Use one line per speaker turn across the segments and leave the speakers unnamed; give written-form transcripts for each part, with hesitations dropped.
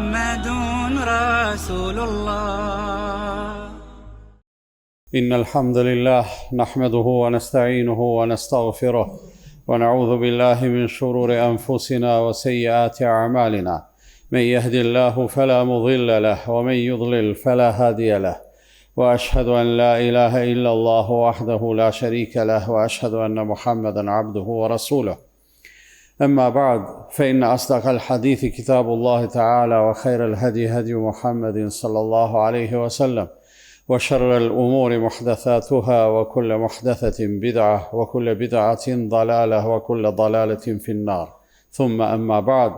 محمد رسول الله.
إن الحمد لله نحمده ونستعينه ونستغفره ونعوذ بالله من شرور أنفسنا وسيئات أعمالنا. من يهد الله فلا مضل له ومن يضلل فلا هادي له، وأشهد أن لا إله إلا الله وحده لا شريك له، وأشهد أن محمدا عبده ورسوله. أما بعد، فإن أصدق الحديث كتاب الله تعالى، وخير الهدي هدي محمد صلى الله عليه وسلم، وشر الأمور محدثاتها، وكل محدثة بدعة، وكل بدعة ضلالة، وكل ضلالة في النار. ثم أما بعد.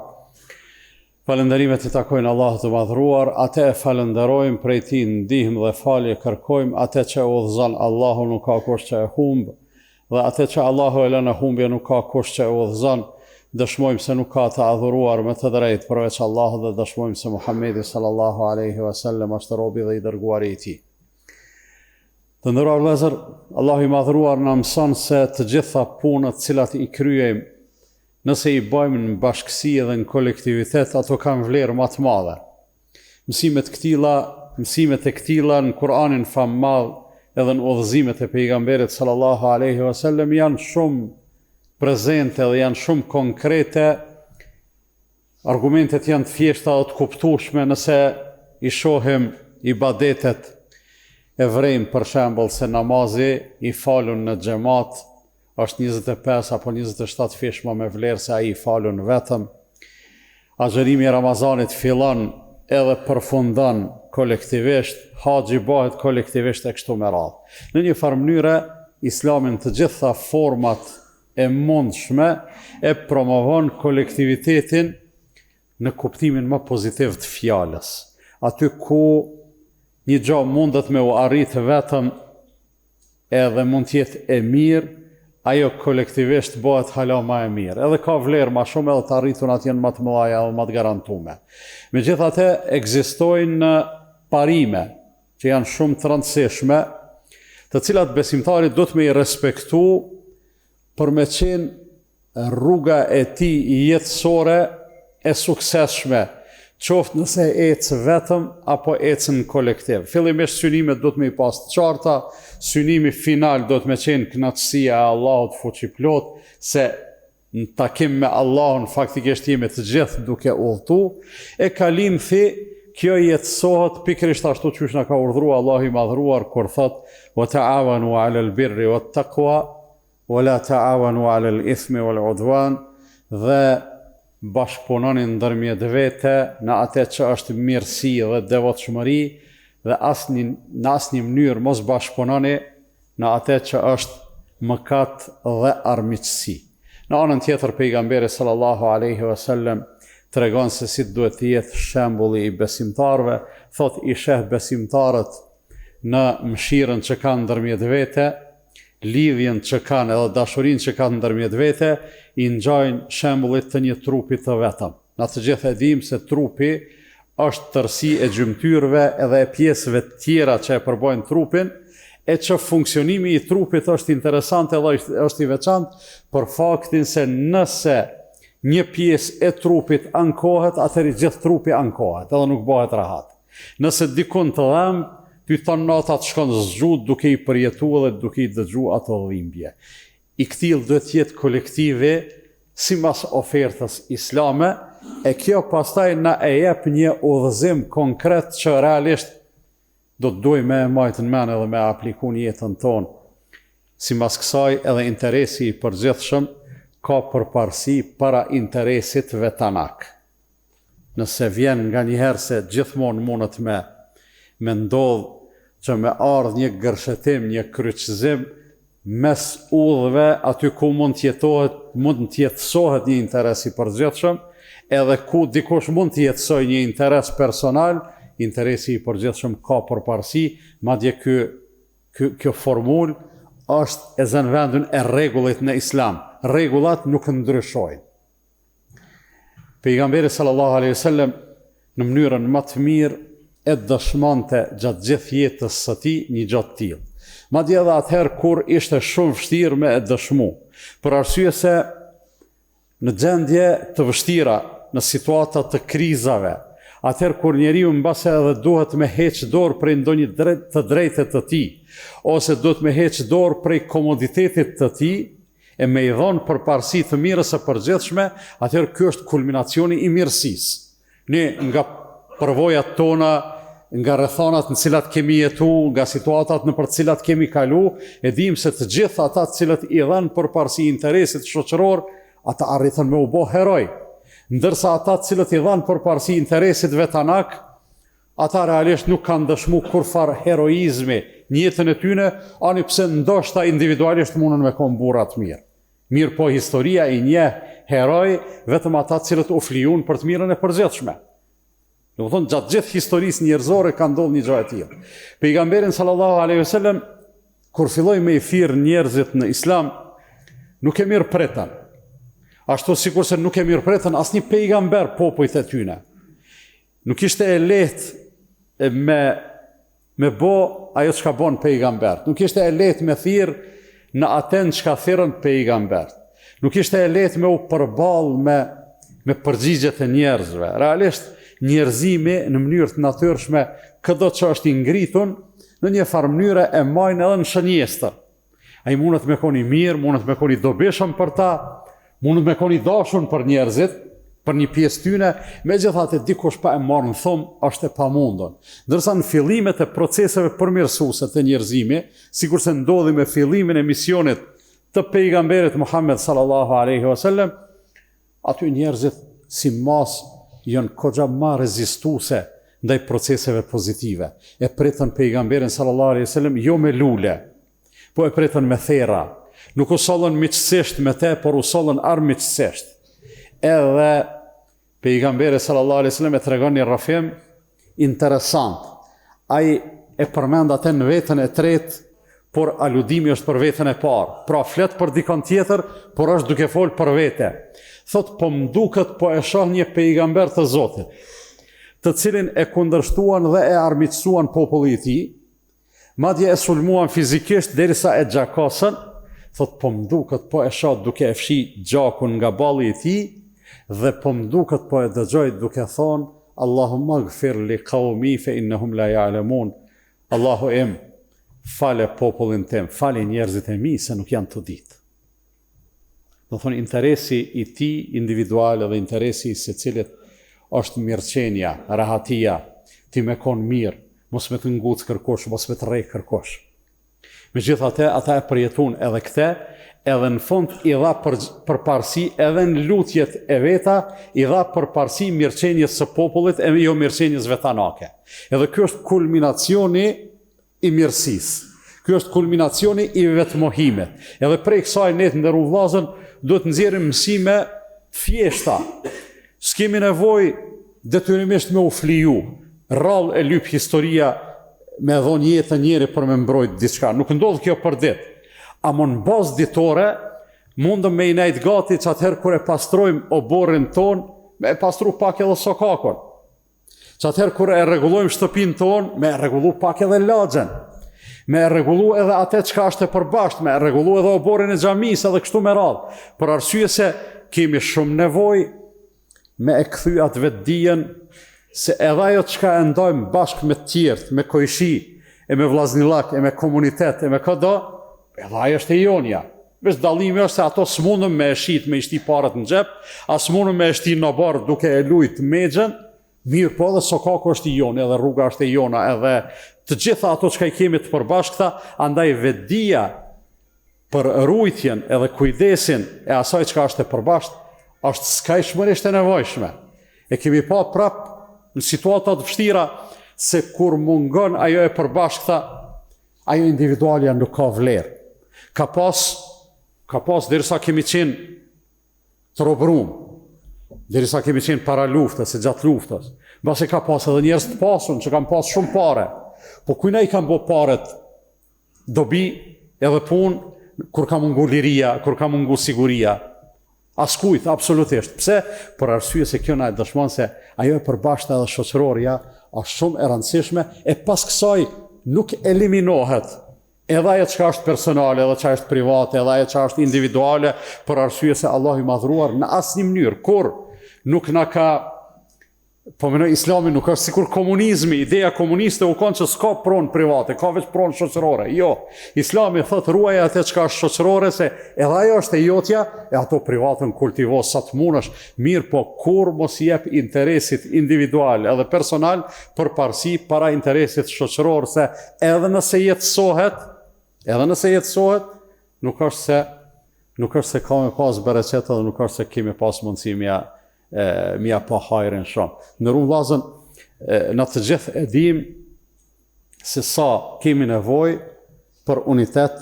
Falënderimet I takojnë Allahut të madhruar, atë e falenderojmë, prej Tij ndihmë dhe falje kërkojmë, atë që udhëzon Allahu nuk ka kush që e humb, dhe atë që Allahu e lën e humbje nuk ka kush që e udhëzon. Dëshmojmë se nuk ka të adhuruar me të drejtë përveç Allahut dhe dëshmojmë se Muhamedi sallallahu alaihi wasallam është robi dhe I dërguari I Tij. Të nderuar vëllezër, Allahu I madhruar na mëson se të gjitha punët cilat I kryejmë, nëse I bëjmë në bashkësi dhe në kolektivitet, ato kanë vlerë më të madhe. Mësimet e këtilla në Kur'anin fammadh edhe në udhëzimet e pejgamberit sallallahu alaihi wasallam janë shumë prezente dhe janë shumë konkrete. Argumentet janë të thjeshta dhe të kuptueshme nëse I shohim ibadetet e vrejmë, për shembull se namazi I falun në xhamat është 25 apo 27 fish më me vlerë se ai I falun vetëm. Agjerimi I Ramazanit fillon edhe përfundon kolektivisht, haxhi bëhet kolektivisht e kështu me radhë. Në një farë mënyre, Islami në të gjitha format e mundshme e promovon kolektivitetin në kuptimin më pozitiv të fjalës. Aty ku një gjë mundet me u arrit vetëm edhe mund të jetë e mirë, ajo kolektivisht bëhet hala më e mirë. Edhe ka vlerë më shumë edhe të arritunat janë më të mëdha dhe më të garantuara. Megjithatë, ekzistojnë parime që janë shumë të rëndësishme, të cilat besimtari do të me I respektu për me qenë rruga e tij jetësore e suksesshme, qoftë nëse ecë vetëm apo ecë në kolektiv. Fillimisht synimet do të me I pas të qarta, synimi final do të me qenë kënaqësia e Allahut fuqiplot, se në takim me Allahun faktikisht jemi të gjithë duke udhëtu, e kalim thi, kjo jetësohet pikërisht ashtu që na ka urdhëruar Allahu I madhruar kur thot: "Wa ta'awanu 'alal birri wat taqwa, wa la ta'awanu 'alal ithmi wal 'udwan", dhe bashkëpunoni ndërmjet vete në atë që është mirësi dhe devotshmëri, dhe në asnjë mënyrë mos bashkëpunoni në atë që është mëkat dhe armiqësi. Në anën tjetër, pejgamberi sallallahu alaihi wasallam tregon se si duhet të jetë shembulli I besimtarëve, thot I sheh besimtarët në mëshirën që kanë ndërmjet vete, lidhjen që kanë edhe dashurinë që kanë ndërmjet vete, I ngjajnë shembullit të një trupi të vetëm. Na të gjithë e dimë se trupi është tërësi e gjymtyrëve edhe e pjesëve të tjera që e përbojnë trupin, e që funksionimi I trupit është interesant edhe është I veçantë për faktin se nëse një pjesë e trupit ankohet, atëherë gjithë trupi ankohet edhe nuk bëhet rahat. Nëse dikun të dhëmb, ty ton nata të shkon zgjut duke I përjetuar dhe duke I dëgjuar ato dhimbje. I këtill duhet të jetë kolektive sipas ofertës islame, e kjo pastaj na e jep një udhëzim konkret që realisht do të duaj me majtë në men edhe me apliku në jetën tonë. Sipas kësaj edhe interesi I përgjithshëm ka përparësi para interesit vetanak. Nëse vjen nga njëherë se gjithmonë mundet me ndodh që me ardh një gërshetim, një kryqëzim mes udhëve, aty ku mund të jetësohet një interes I përgjithshëm, edhe ku dikush mund të jetësoj një interes personal, interesi I përgjithshëm ka përparësi, madje kjo formulë është e zënë vendin e rregullit në Islam. Rregullat nuk ndryshojnë. Pejgamberi sallallahu alaihi wasallam në mënyrën më të mirë e dëshmonte gjatë gjithë jetës së tij një gjë të tillë. Madje edhe atëherë kur ishte shumë vështirë me e dëshmu, për arsye se në gjendje të vështira, në situata të krizave, atëherë kur njeriu mbase edhe duhet me heq dorë prej ndonjë të drejtet të tij, ose duhet me heq dorë prej komoditetit të tij, e me i dhonë përparësi të mirës së përgjithshme, atëherë ky është kulminacioni i mirësisë. Ne nga përvojat tona, nga rrethonat në cilat kemi jetu, nga situatat në për cilat kemi kalu, e dim se të gjithë ata të cilët i dhanë përparësi interesit shoqëror, ata arritën me u bë heroj. Ndërsa ata të cilët i dhanë përparësi interesit vetanak, ata realisht nuk kanë dëshmu kurfar heroizmi në jetën e tyre, ani pse ndoshta individualisht mundën me kon burra të mirë. Mirë po historia i njeh heroj vetëm ata të cilët u flijun për të mirën e përgjithshme. Do të thonë gjatë gjithë historisë njerëzore ka ndodhur një gjë e tillë. Pejgamberi sallallahu alaihi wasallam kur filloi me i thirr njerëzit në Islam, nuk e mirë pretën. Ashtu sikurse nuk e mirë pretën asnjë pejgamber popujt e tyre. Nuk ishte e lehtë me bo ajo çka bën pejgamber. Nuk ishte e lehtë me thirr në atë çka thirrën pejgamber. Nuk ishte e lehtë me u përball me përgjigjet e njerëzve. Realisht njerëzimi në mënyrë të natyrshme çdo që është i ngritun në një farë mënyrë e majnë edhe në shënjestër. Ai mundet me koni mirë, mundet me koni dobishëm për ta, mundet me koni dashur për njerëzit, për një pjesë tyne, megjithatë dikush pa e marrë në thumë, është e pamundon. Ndërsa në fillimet e proceseve përmirësuese të njerëzimi, sikur se ndodhi me fillimin e misionit të pejgamberit Muhammed sallallahu alaihi wasallam, aty njerëzit si mas janë kogja ma rezistuese ndaj proceseve pozitive. E pritën pejgamberin sallallahu alaihi wasallam jo me lule, po e pritën me thera. Nuk u sollën miqësisht me te, por u sollën armiqësisht. Edhe pejgamberi sallallahu alaihi wasallam e tregon një rrafim interesant. Ai e përmend atë në vetën e tretë, por aludimi është për vetën e parë. Pra flet për dikon tjetër, por është duke fol për vete. Thot, po m'duket po e shoh një pejgamber të Zotit, të cilin e kundërshtuan dhe e armiqësuan populli i tij, madje e sulmuan fizikisht derisa e gjakosën. Thot, po m'duket po e shoh duke e fshi gjakun nga balli i tij, dhe po m'duket po e dëgjoj duke thonë, Allahumma gfir li qaumi fe innahum la ya'lamun. Allahu im, fale popullin tim, fale njerëzit e mi se nuk janë të ditë. Do thonë interesi i tij individual dhe interesi i secilit është mirëqenia, rahatia, ti me kon mirë, mos me të ngucë kërkosh, mos me të rrej kërkosh. Megjithatë, ata e përjetun edhe këtë, edhe në fund i dha përparësi edhe në lutjet e veta, i dha përparësi mirëqenjes së popullit e jo mirëqenjes vetanake. Edhe ky është kulminacioni i mirësisë. Ky është kulminacioni i vetmohimit. Edhe prej kësaj ne të nderuar vllazën duhet nxjerrim mësime thjeshta. S'kemi nevojë detyrimisht me u fliju. Rrallë e lyp historia me dhënë jetën njëri për me mbrojt diçka. Nuk ndodh kjo për ditë. Amo në bazë ditore, mundëm me i nejt gati që atëherë kër e pastrojmë oborrin ton, me e pastru pak edhe sokakon. Që atëherë kër e rregullojmë shtëpin ton, me e rregullu pak edhe lagjen. Me e rregullu edhe atë çka është e përbashkët, me e rregullu edhe oborrin e xhamisë edhe kështu me radhë. Për arsye se kemi shumë nevojë me e kthy atë vetdijen se edhe ajo çka e ndajmë bashkë me të tjerët, me kojshi, e me vllaznillak, e me komunitet, e me këdo, edhe ajo është e jonja. Veç dallimi është se ato s'mundën me e shit, me i shti parët në xhep, as mundën me e shti në barë duke e lujt mexhen, mirë po edhe sokaku është i joni, edhe rruga është e jona, edhe të gjitha ato çka i kemi të përbashkëta, andaj vetdia për rujtjen edhe kujdesin e asaj çka është e përbashkët, është skajshmërisht e nevojshme. E kemi pa prap në situata të vështira se kur mungon ajo e përbashkëta, ajo individualja nuk ka vlerë. Ka pas derisa kemi qenë të robërum, derisa kemi qenë para luftës, e gjatë luftës. Mbas e ka pas edhe njerëz të pasun që kanë pas shumë pare. Po kujna i kanë bo paret dobi edhe punë kur ka mungu liria, kur ka mungu siguria. Askujt, absolutisht. Pse? Për arsye se kjo na e dëshmon se ajo e përbashkëta edhe shoqëroria është shumë e rëndësishme e pas kësaj nuk eliminohet edhe ajo çka është personale, edhe çka është private, edhe ajo çka është individuale, për arsye se Allahu i madhruar në asnjë mënyrë kur nuk na ka Po mendoj Islami nuk është sikur komunizmi, ideja komuniste u konë që s'ka pronë private, ka veç pronë shoqërore. Jo, Islami thot ruaj atë çka është shoqërore, se edhe ajo është e jotja, e ato privatën kultivo sa të munësh, mirë po kur mos jep interesit individual edhe personal për parësi para interesit shoqëror, se edhe nëse jetësohet, nuk është se ka me pas bereqet edhe nuk është se kemi pas mundësi mja pa hajrin shumë. Në vllazën, në të gjithë e dim se sa kemi nevoj për unitet,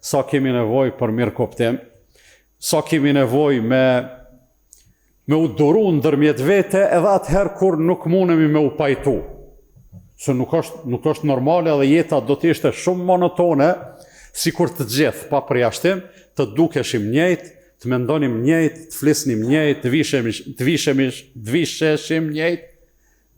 sa kemi nevoj për mirë kuptim, sa kemi nevoj me u duru ndërmjet vete edhe atëherë kur nuk mundemi me u pajtu. Se nuk është normale edhe jeta do të ishte shumë monotone, si kur të gjithë, pa përjashtim, të dukeshim njëjtë, të mendonim njëjtë, të flisnim njëjtë, të visheshim njëjtë,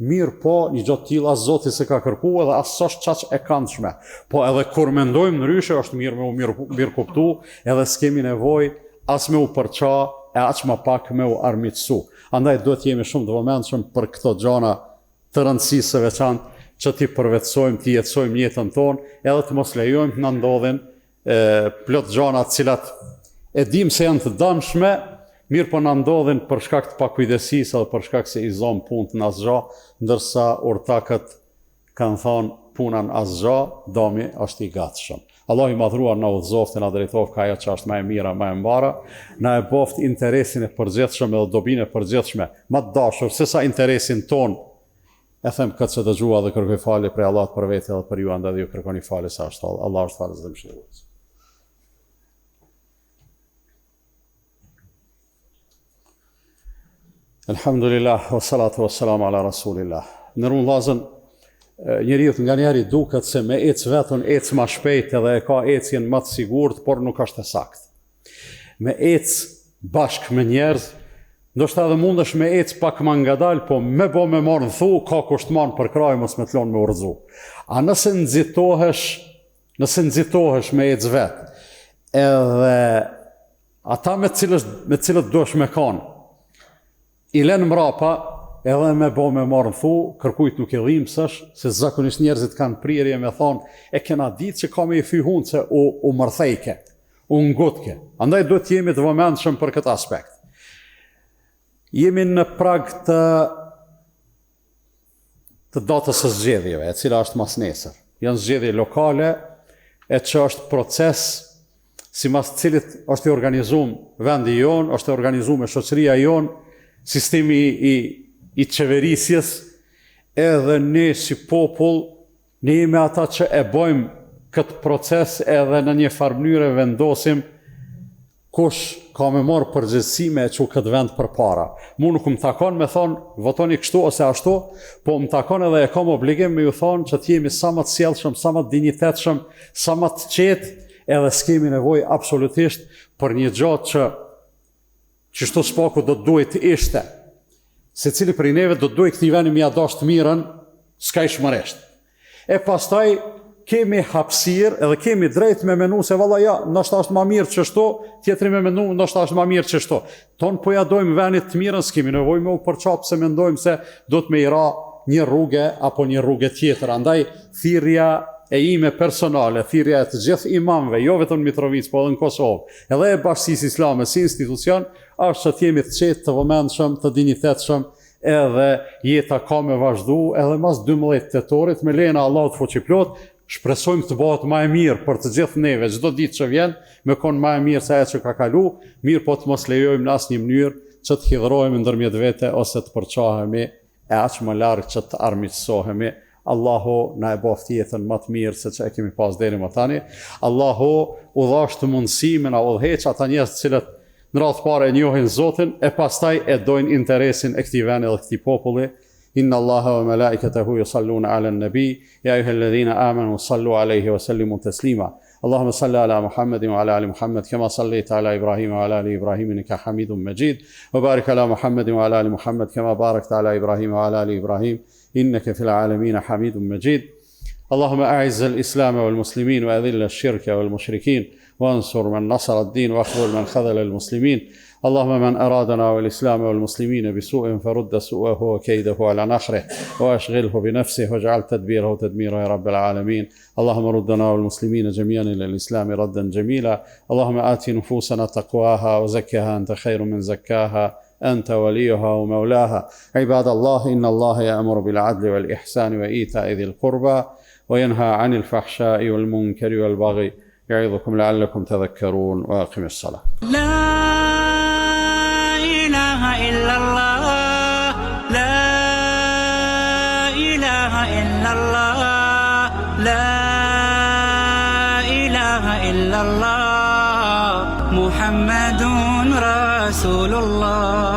mirë po një gjatë tilla Zoti se ka kërku edhe as s'është qaq e këndshme. Po edhe kur mendojmë ndryshe është mirë me u mirë kuptu, edhe s'kemi nevojë as me u përça, e aq më pak me u armiqsu. Andaj duhet jemi shumë të vëmendshëm për këto gjana të rëndësisë së veçantë që ti përvetsojmë, ti jetësojmë jetën tonë, edhe të mos lejojmë të na ndodhin plot gjana të cilat e dim se janë të dëmshme, mirë po na ndodhin për shkak të pakujdesisë edhe për shkak se i zon punën në asgjë, ndërsa urtakët kanë thonë punën asgjë, domi është i gatshëm. Allah i madhruar na udhëzoft e na drejtoft ka ajo që është më e mira, më e mbara, na e boft interesin e përgjithshëm edhe dobinë e përgjithshme, më të dashur se sa interesin ton. E them këtë që dëgjua dhe kërkoj falje prej Allahut për vete edhe për ju, andaj ju kërkoni falje sa është Allah është falës dhe mëshirues. Alhamdulillah, wa salatu wa salamu ala rasulillah. Në vllazën, njeriu nga njeri duket se me ecë vetën ecë më shpejt edhe e ka ecjen më të sigurt, por nuk është e saktë. Me ecë bashkë me njerëz, ndoshta edhe mundesh me ecë pak më ngadal, po me marrë në thu, ka kushtman për kraj mos me t'lon me urrëzu. A nëse nxitohesh me ecë vetë, edhe ata me cilët duhesh me kanë, i len mrapa, edhe me marrë në thu, kërkujt nuk e dhimbësh, se zakonisht njerëzit kanë prirje me thonë, e kena ditë që ka me i fyhun se u mërthejke, u ngutke. Andaj duhet jemi të vëmendshëm për këtë aspekt. Jemi në prag të datës së zgjedhjeve, e cila është mas nesër. Janë zgjedhje lokale, e që është proces, si mas cilit është i organizuar vendi jonë, është i organizuar me shoqëria jonë, sistemi i qeverisjes, edhe ne si popull, ne jemi ata që e bojmë këtë proces edhe në një farë mënyrë vendosim kush ka me marrë përgjegjësi me e që këtë vend për para. Mu nuk më takon me thonë, votoni kështu ose ashtu, po më takon edhe e kam obligim me ju thonë që t'jemi sa më të sjellshëm, sa më të dinjitetshëm, sa më të qetë, edhe s'kemi nevojë absolutisht për një gjatë që shto spaku do të duhet të ishte. Se cili prej neve do të duhet këti veni mja dasht mirën, s'ka i shmëresht. E pastaj kemi hapësirë edhe kemi drejt me menu se valla ja, nështë është ma mirë që shto, tjetëri me menu, nështë është ma mirë që shto. Ton po ja dojmë venit të mirën, s'kemi nevoj me u përqapë se mendojmë se do të me ira një rrugë apo një rrugë tjetër. Andaj, thirrja e ime personale, thirrja e të gjithë imamëve, jo vetëm në Mitrovicë, po edhe në Kosovë, edhe e Bashkisë Islame si institucion, është që t'jemi të qetë, të vëmendshëm, të dinjitetshëm, edhe jeta ka me vazhdu, edhe mas 12 tetorit, me lejnë Allahut fuqiplot, shpresojmë të bëhet më e mirë për të gjithë neve, çdo ditë që vjen, me konë më e mirë se ajo që ka kalu, mirë po të mos lejojmë në asnjë mënyrë që të hidhrohemi ndërmjet vete ose të përçahemi e aq më larg që të armiqësohemi. Allahu na e boft jetën më të mirë se që e kemi pas deri më tani. Allahu u dhash të mundësi me na udhëheq ata njerëz të cilët në radhë parë e njohin Zotin e pastaj e dojnë interesin e këtij vendi dhe këtij populli. Inna Allaha wa malaikatahu yusalluna ala an-nabi ya ayyuhalladhina amanu sallu alayhi wa sallimu taslima. اللهم صل على محمد وعلى آل محمد كما صليت على إبراهيم وعلى آل إبراهيم إنك حميد مجيد وبارك على محمد وعلى آل محمد كما باركت على إبراهيم وعلى آل إبراهيم إنك في العالمين حميد مجيد اللهم أعز الإسلام والمسلمين وأذل الشرك والمشركين وانصر من نصر الدين واخذل من خذل المسلمين. اللهم من أرادنا والإسلام والمسلمين بسوء فرد سوءه وكيده على نحره وأشغله بنفسه واجعل تدبيره تدميره يا رب العالمين. اللهم ردنا والمسلمين جميعا إلى الإسلام ردا جميلا. اللهم آت نفوسنا تقواها وزكها أنت خير من زكاها أنت وليها ومولاها. عباد الله، إن الله يأمر بالعدل والإحسان وإيتاء ذي القربى وينهى عن الفحشاء والمنكر والبغي يعظكم لعلكم تذكرون. وأقم الصلاة.
لا إله إلا الله، لا إله إلا الله، لا إله إلا الله، محمد رسول الله.